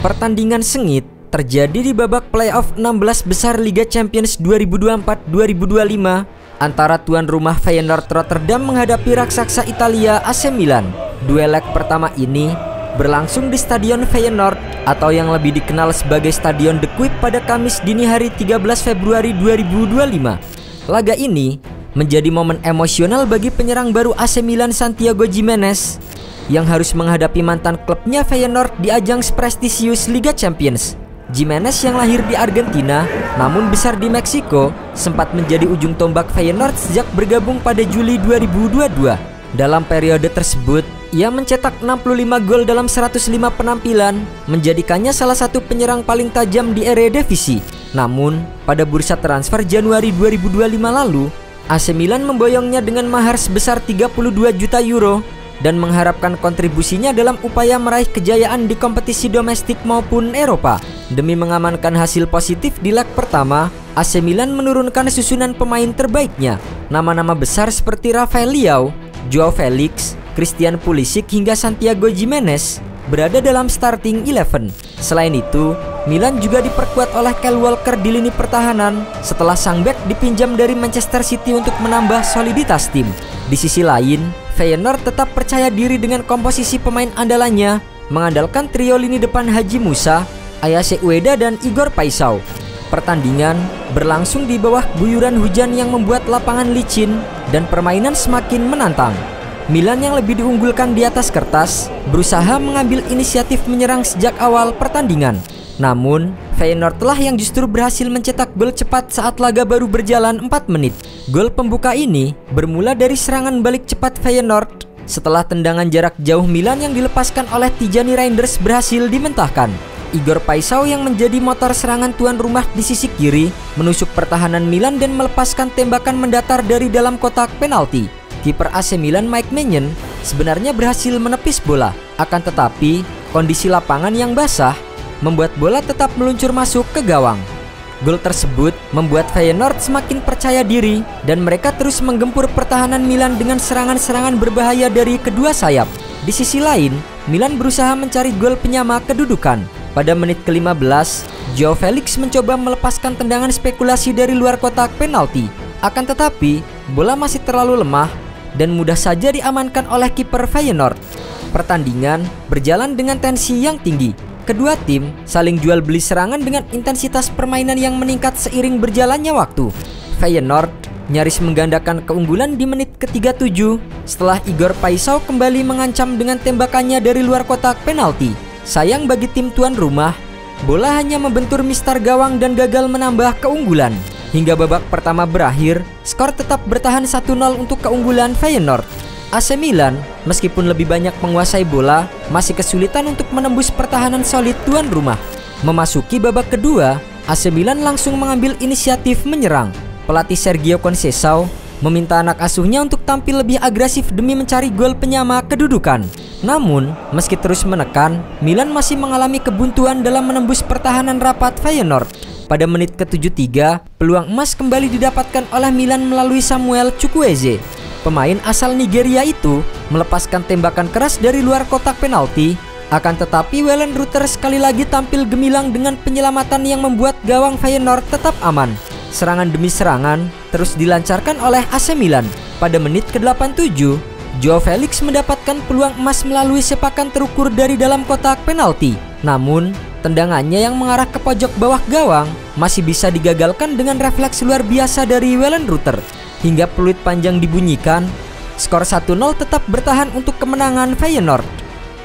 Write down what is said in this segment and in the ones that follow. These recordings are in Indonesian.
Pertandingan sengit terjadi di babak playoff 16 besar Liga Champions 2024-2025 antara tuan rumah Feyenoord Rotterdam menghadapi raksasa Italia AC Milan. Duel leg pertama ini berlangsung di Stadion Feyenoord atau yang lebih dikenal sebagai Stadion De Kuip pada Kamis dini hari 13 Februari 2025. Laga ini menjadi momen emosional bagi penyerang baru AC Milan Santiago Gimenez yang harus menghadapi mantan klubnya Feyenoord di ajang prestisius Liga Champions. Gimenez yang lahir di Argentina namun besar di Meksiko sempat menjadi ujung tombak Feyenoord sejak bergabung pada Juli 2022. Dalam periode tersebut, ia mencetak 65 gol dalam 105 penampilan, menjadikannya salah satu penyerang paling tajam di Eredivisie. Namun, pada bursa transfer Januari 2025 lalu, AC Milan memboyongnya dengan mahar sebesar 32 juta euro dan mengharapkan kontribusinya dalam upaya meraih kejayaan di kompetisi domestik maupun Eropa. Demi mengamankan hasil positif di leg pertama, AC Milan menurunkan susunan pemain terbaiknya. Nama-nama besar seperti Rafael Leao, Joao Felix, Christian Pulisic hingga Santiago Gimenez berada dalam starting 11. Selain itu, Milan juga diperkuat oleh Kyle Walker di lini pertahanan setelah sang bek dipinjam dari Manchester City untuk menambah soliditas tim. Di sisi lain, Feyenoord tetap percaya diri dengan komposisi pemain andalannya, mengandalkan trio lini depan Haji Musa, Ayase Ueda dan Igor Paisao. Pertandingan berlangsung di bawah guyuran hujan yang membuat lapangan licin dan permainan semakin menantang. Milan yang lebih diunggulkan di atas kertas berusaha mengambil inisiatif menyerang sejak awal pertandingan. Namun, Feyenoord telah yang justru berhasil mencetak gol cepat saat laga baru berjalan 4 menit. Gol pembuka ini bermula dari serangan balik cepat Feyenoord setelah tendangan jarak jauh Milan yang dilepaskan oleh Tijani Reinders berhasil dimentahkan. Igor Paisao yang menjadi motor serangan tuan rumah di sisi kiri menusuk pertahanan Milan dan melepaskan tembakan mendatar dari dalam kotak penalti. Kiper AC Milan Mike Maignan sebenarnya berhasil menepis bola, akan tetapi kondisi lapangan yang basah membuat bola tetap meluncur masuk ke gawang. Gol tersebut membuat Feyenoord semakin percaya diri dan mereka terus menggempur pertahanan Milan dengan serangan-serangan berbahaya dari kedua sayap. Di sisi lain, Milan berusaha mencari gol penyama kedudukan. Pada menit ke-15, Joao Felix mencoba melepaskan tendangan spekulasi dari luar kotak penalti. Akan tetapi, bola masih terlalu lemah dan mudah saja diamankan oleh kiper Feyenoord. Pertandingan berjalan dengan tensi yang tinggi. Kedua tim saling jual beli serangan dengan intensitas permainan yang meningkat seiring berjalannya waktu. Feyenoord nyaris menggandakan keunggulan di menit ke-37 setelah Igor Paisao kembali mengancam dengan tembakannya dari luar kotak penalti. Sayang bagi tim tuan rumah, bola hanya membentur mistar gawang dan gagal menambah keunggulan. Hingga babak pertama berakhir, skor tetap bertahan 1-0 untuk keunggulan Feyenoord. AC Milan, meskipun lebih banyak menguasai bola, masih kesulitan untuk menembus pertahanan solid tuan rumah. Memasuki babak kedua, AC Milan langsung mengambil inisiatif menyerang. Pelatih Sergio Conceição meminta anak asuhnya untuk tampil lebih agresif demi mencari gol penyama kedudukan. Namun, meski terus menekan, Milan masih mengalami kebuntuan dalam menembus pertahanan rapat Feyenoord. Pada menit ke-73, peluang emas kembali didapatkan oleh Milan melalui Samuel Chukwueze. Pemain asal Nigeria itu melepaskan tembakan keras dari luar kotak penalti. Akan tetapi Wayland Rutter sekali lagi tampil gemilang dengan penyelamatan yang membuat gawang Feyenoord tetap aman. Serangan demi serangan terus dilancarkan oleh AC Milan. Pada menit ke-87, Joao Felix mendapatkan peluang emas melalui sepakan terukur dari dalam kotak penalti. Namun, tendangannya yang mengarah ke pojok bawah gawang masih bisa digagalkan dengan refleks luar biasa dari Wayland Rutter. Hingga peluit panjang dibunyikan, skor 1-0 tetap bertahan untuk kemenangan Feyenoord.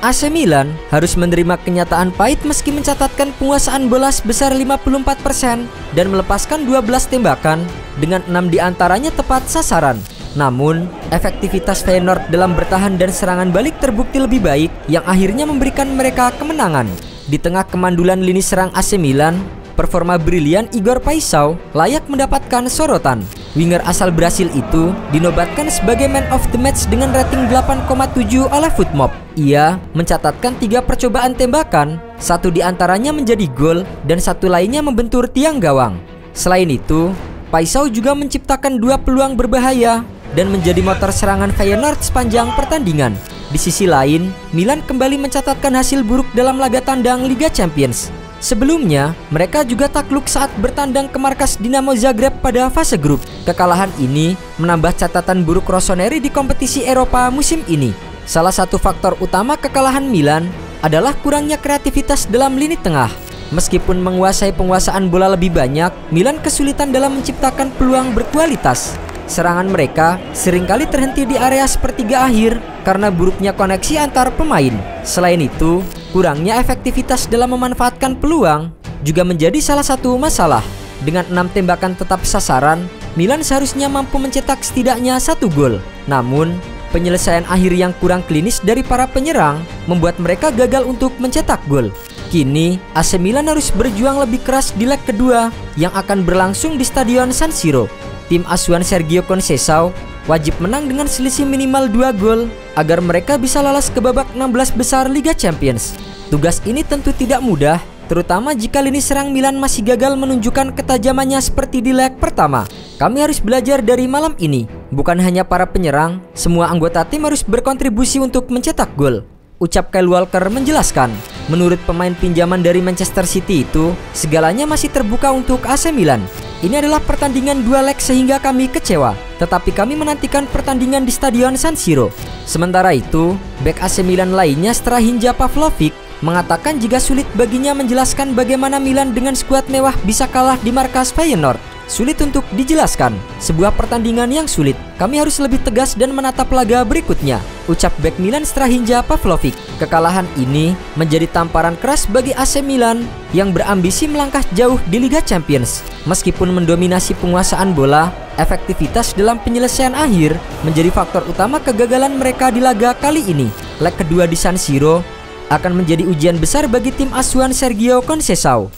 AC Milan harus menerima kenyataan pahit meski mencatatkan penguasaan bola sebesar 54% dan melepaskan 12 tembakan dengan 6 diantaranya tepat sasaran. Namun, efektivitas Feyenoord dalam bertahan dan serangan balik terbukti lebih baik yang akhirnya memberikan mereka kemenangan. Di tengah kemandulan lini serang AC Milan, performa brilian Igor Paisao layak mendapatkan sorotan. Winger asal Brasil itu dinobatkan sebagai man of the match dengan rating 8,7 oleh Footmob. Ia mencatatkan 3 percobaan tembakan, 1 diantaranya menjadi gol dan 1 lainnya membentur tiang gawang. Selain itu, Paisao juga menciptakan 2 peluang berbahaya dan menjadi motor serangan Feyenoord sepanjang pertandingan. Di sisi lain, Milan kembali mencatatkan hasil buruk dalam laga tandang Liga Champions. Sebelumnya, mereka juga takluk saat bertandang ke markas Dinamo Zagreb pada fase grup. Kekalahan ini menambah catatan buruk Rossoneri di kompetisi Eropa musim ini. Salah satu faktor utama kekalahan Milan adalah kurangnya kreativitas dalam lini tengah. Meskipun menguasai penguasaan bola lebih banyak, Milan kesulitan dalam menciptakan peluang berkualitas. Serangan mereka seringkali terhenti di area sepertiga akhir karena buruknya koneksi antar pemain. Selain itu, kurangnya efektivitas dalam memanfaatkan peluang juga menjadi salah satu masalah. Dengan 6 tembakan tetap sasaran, Milan seharusnya mampu mencetak setidaknya 1 gol. Namun, penyelesaian akhir yang kurang klinis dari para penyerang membuat mereka gagal untuk mencetak gol. Kini, AC Milan harus berjuang lebih keras di leg kedua yang akan berlangsung di Stadion San Siro. Tim asuhan Sergio Conceição wajib menang dengan selisih minimal 2 gol agar mereka bisa lolos ke babak 16 besar Liga Champions. Tugas ini tentu tidak mudah, terutama jika lini serang Milan masih gagal menunjukkan ketajamannya seperti di leg pertama. Kami harus belajar dari malam ini. Bukan hanya para penyerang, semua anggota tim harus berkontribusi untuk mencetak gol, ucap Kyle Walker menjelaskan. Menurut pemain pinjaman dari Manchester City itu, segalanya masih terbuka untuk AC Milan. Ini adalah pertandingan 2 leg sehingga kami kecewa, tetapi kami menantikan pertandingan di Stadion San Siro. Sementara itu, bek AC Milan lainnya Strahinja Pavlovic mengatakan jika sulit baginya menjelaskan bagaimana Milan dengan skuad mewah bisa kalah di markas Feyenoord. Sulit untuk dijelaskan, sebuah pertandingan yang sulit. Kami harus lebih tegas dan menatap laga berikutnya, ucap bek Milan Strahinja Pavlovic. Kekalahan ini menjadi tamparan keras bagi AC Milan yang berambisi melangkah jauh di Liga Champions. Meskipun mendominasi penguasaan bola, efektivitas dalam penyelesaian akhir menjadi faktor utama kegagalan mereka di laga kali ini. Leg kedua di San Siro akan menjadi ujian besar bagi tim asuhan Sergio Conceição.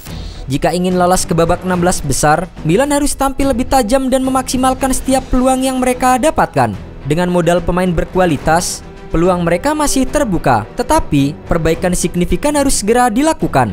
Jika ingin lolos ke babak 16 besar, Milan harus tampil lebih tajam dan memaksimalkan setiap peluang yang mereka dapatkan. Dengan modal pemain berkualitas, peluang mereka masih terbuka, tetapi perbaikan signifikan harus segera dilakukan.